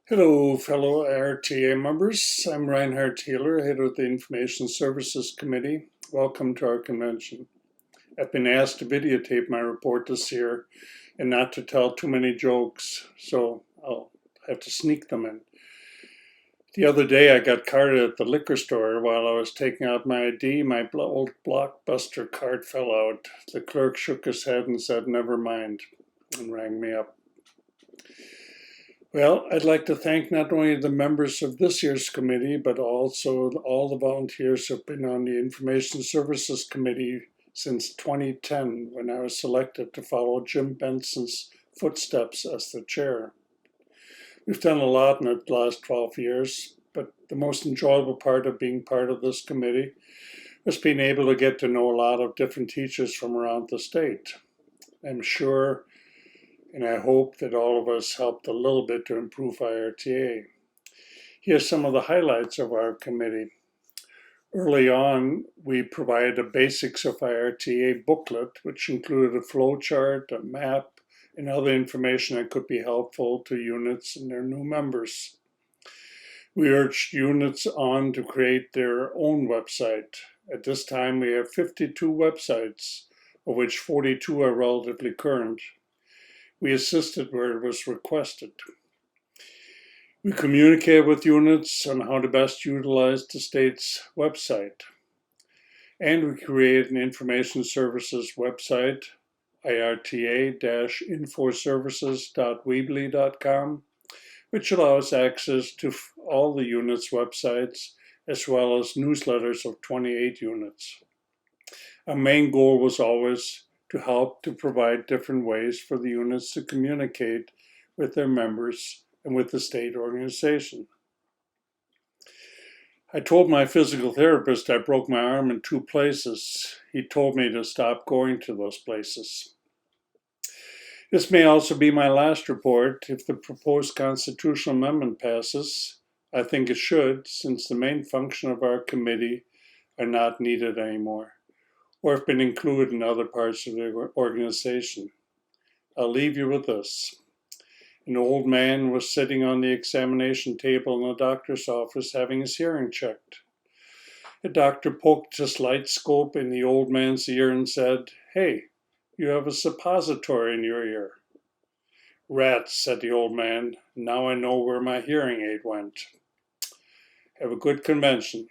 Hello, fellow RTA members. I'm Reinhard, head of the Information Services Committee. Welcome to our convention. I've been asked to videotape my report this year and not to tell too many jokes, so I'll have to sneak them in. The other day I got carded at the liquor store while I was taking out my ID. My old Blockbuster card fell out. The clerk shook his head and said, "Never mind," and rang me up. Well, I'd like to thank not only the members of this year's committee, but also all the volunteers who have been on the Information Services Committee since 2010, when I was selected to follow Jim Benson's footsteps as the chair. We've done a lot in the last 12 years, but the most enjoyable part of being part of this committee was being able to get to know a lot of different teachers from around the state. I'm sure and I hope that all of us helped a little bit to improve IRTA. Here's some of the highlights of our committee. Early on, we provided a basics of IRTA booklet, which included a flow chart, a map, and other information that could be helpful to units and their new members. We urged units on to create their own website. At this time, we have 52 websites, of which 42 are relatively current. We assisted where it was requested. We communicated with units on how to best utilize the state's website. And we created an information services website, irta-infoservices.weebly.com, which allows access to all the units' websites, as well as newsletters of 28 units. Our main goal was always to help to provide different ways for the units to communicate with their members and with the state organization. I told my physical therapist I broke my arm in 2 places. He told me to stop going to those places. This may also be my last report. If the proposed constitutional amendment passes, I think it should, since the main function of our committee are not needed anymore, or have been included in other parts of the organization. I'll leave you with this. An old man was sitting on the examination table in the doctor's office having his hearing checked. The doctor poked his light scope in the old man's ear and said, "Hey, you have a suppository in your ear." "Rats," said the old man. "Now I know where my hearing aid went." Have a good convention.